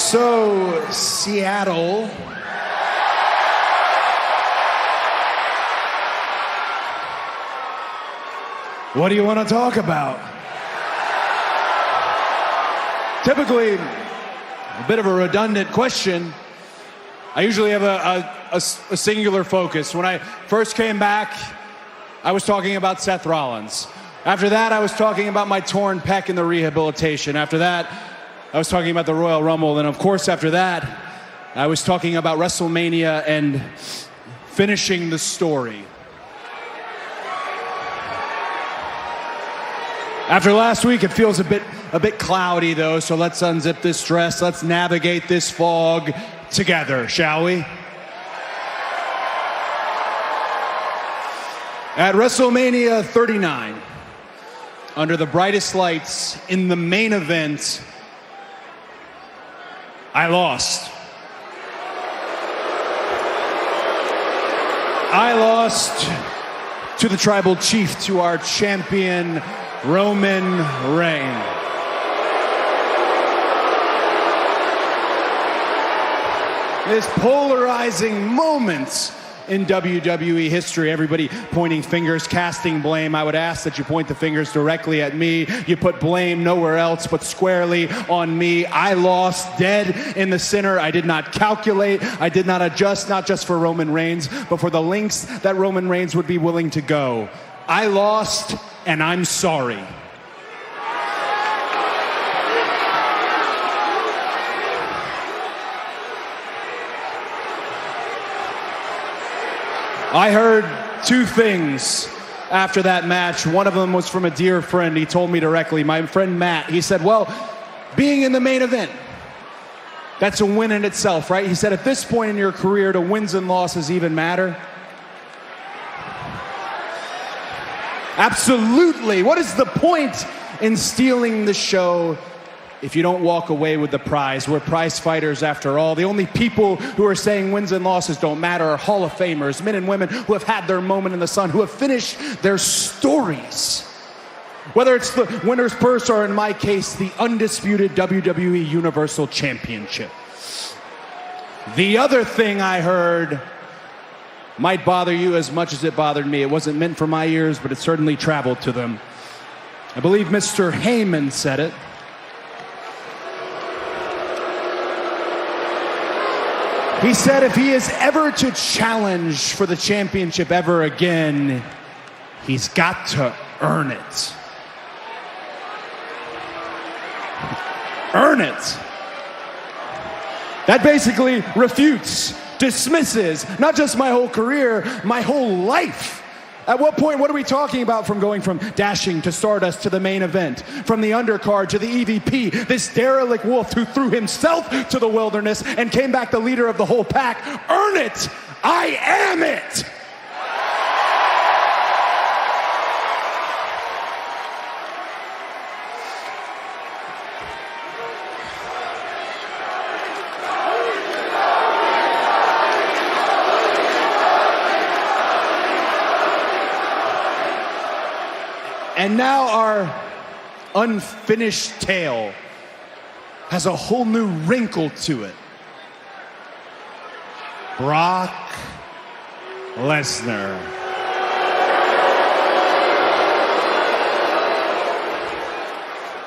So, Seattle. What do you want to talk about? Typically, a bit of a redundant question. I usually have a singular focus. When I first came back, I was talking about Seth Rollins. After that, I was talking about my torn pec and the rehabilitation. After that, I was talking about the Royal Rumble. And of course, after that, I was talking about WrestleMania and finishing the story. After last week, it feels a bit cloudy, though, so let's unzip this dress. Let's navigate this fog together, shall we? At WrestleMania 39, under the brightest lights in the main event, I lost. I lost to the tribal chief, to our champion, Roman Reigns. This polarizing moment in WWE history. Everybody pointing fingers, casting blame. I would ask that you point the fingers directly at me. You put blame nowhere else but squarely on me. I lost dead in the center. I did not calculate. I did not adjust, not just for Roman Reigns, but for the lengths that Roman Reigns would be willing to go. I lost, and I'm sorry. I heard two things after that match. One of them was from a dear friend. He told me directly, my friend Matt. He said, well, being in the main event, that's a win in itself, right? He said, at this point in your career, do wins and losses even matter? Absolutely. What is the point in stealing the show if you don't walk away with the prize? We're prize fighters after all. The only people who are saying wins and losses don't matter are Hall of Famers, men and women who have had their moment in the sun, who have finished their stories. Whether it's the winner's purse or, in my case, the undisputed WWE Universal Championship. The other thing I heard might bother you as much as it bothered me. It wasn't meant for my ears, but it certainly traveled to them. I believe Mr. Heyman said it. He said if he is ever to challenge for the championship ever again, he's got to earn it. Earn it. That basically refutes, dismisses, not just my whole career, my whole life. At what point, what are we talking about from going from Dashing to Stardust to the main event? From the undercard to the EVP, this derelict wolf who threw himself to the wilderness and came back the leader of the whole pack. Earn it! I am it! And now our unfinished tale has a whole new wrinkle to it. Brock Lesnar.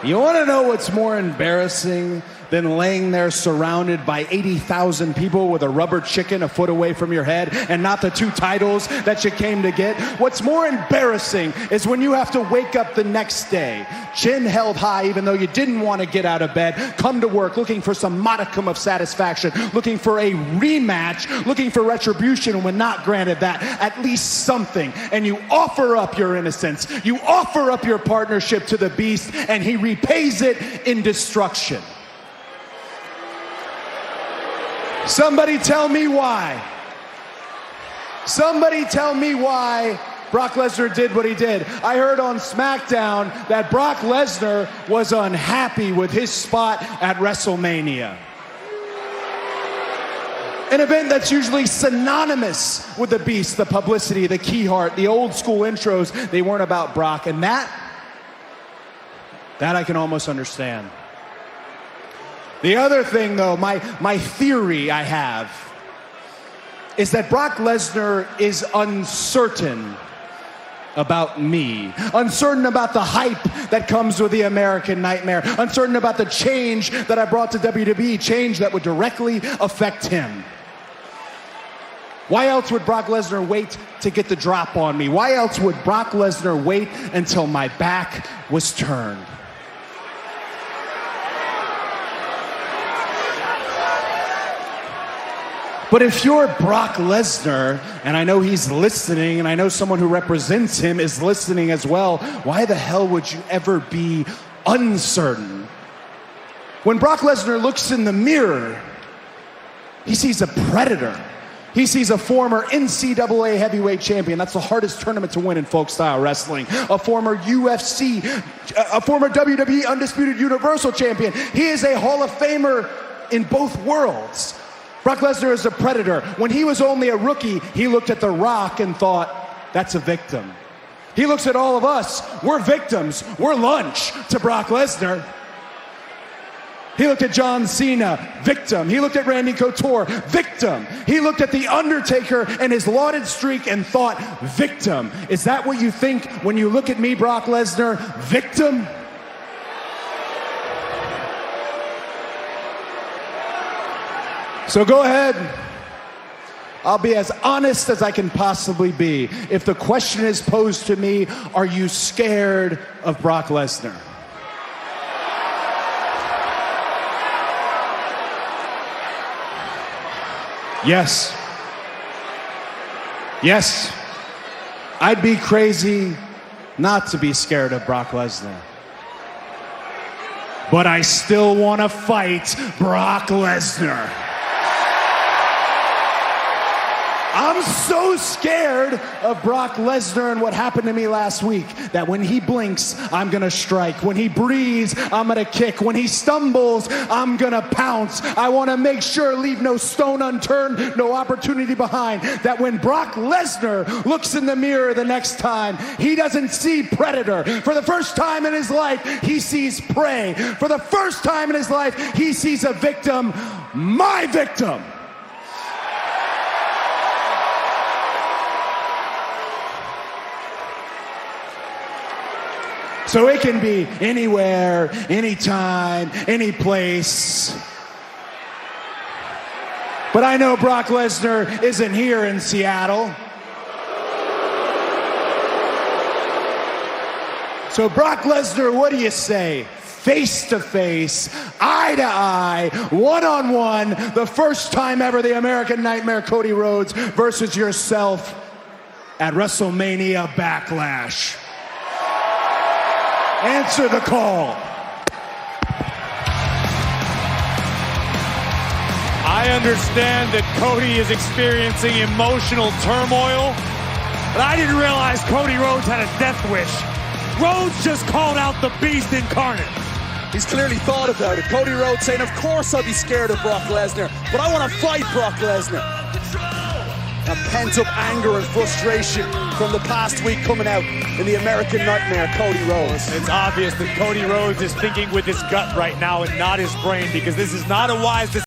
You want to know what's more embarrassing than laying there surrounded by 80,000 people with a rubber chicken a foot away from your head and not the two titles that you came to get? What's more embarrassing is when you have to wake up the next day, chin held high even though you didn't want to get out of bed, come to work looking for some modicum of satisfaction, looking for a rematch, looking for retribution when not granted that, at least something. And you offer up your innocence, you offer up your partnership to the beast, and he repays it in destruction. Somebody tell me why. Somebody tell me why Brock Lesnar did what he did. I heard on SmackDown that Brock Lesnar was unhappy with his spot at WrestleMania. An event that's usually synonymous with the Beast, the publicity, the key heart, the old school intros. They weren't about Brock, and that I can almost understand. The other thing, though, my theory I have is that Brock Lesnar is uncertain about me, uncertain about the hype that comes with the American Nightmare, uncertain about the change that I brought to WWE, change that would directly affect him. Why else would Brock Lesnar wait to get the drop on me? Why else would Brock Lesnar wait until my back was turned? But if you're Brock Lesnar, and I know he's listening, and I know someone who represents him is listening as well, why the hell would you ever be uncertain? When Brock Lesnar looks in the mirror, he sees a predator. He sees a former NCAA heavyweight champion. That's the hardest tournament to win in folk style wrestling. A former UFC, a former WWE Undisputed Universal Champion. He is a Hall of Famer in both worlds. Brock Lesnar is a predator. When he was only a rookie, he looked at The Rock and thought, that's a victim. He looks at all of us. We're victims. We're lunch to Brock Lesnar. He looked at John Cena, victim. He looked at Randy Couture, victim. He looked at The Undertaker and his lauded streak and thought, victim. Is that what you think when you look at me, Brock Lesnar? Victim? So go ahead. I'll be as honest as I can possibly be. If the question is posed to me, are you scared of Brock Lesnar? Yes. Yes. I'd be crazy not to be scared of Brock Lesnar. But I still want to fight Brock Lesnar. I'm so scared of Brock Lesnar and what happened to me last week that when he blinks, I'm gonna strike. When he breathes, I'm gonna kick. When he stumbles, I'm gonna pounce. I wanna make sure, leave no stone unturned, no opportunity behind. That when Brock Lesnar looks in the mirror the next time, he doesn't see predator. For the first time in his life, he sees prey. For the first time in his life, he sees a victim, my victim. So it can be anywhere, anytime, any place. But I know Brock Lesnar isn't here in Seattle. So Brock Lesnar, what do you say? Face to face, eye to eye, one-on-one, the first time ever the American Nightmare Cody Rhodes versus yourself at WrestleMania Backlash. Answer the call. I understand that Cody is experiencing emotional turmoil, but I didn't realize Cody Rhodes had a death wish. Rhodes just called out the beast incarnate. He's clearly thought about it. Cody Rhodes saying, of course I'll be scared of Brock Lesnar, but I want to fight Brock Lesnar. A pent-up anger and frustration from the past week coming out in the American Nightmare, Cody Rhodes. It's obvious that Cody Rhodes is thinking with his gut right now and not his brain, because this is not a wise decision.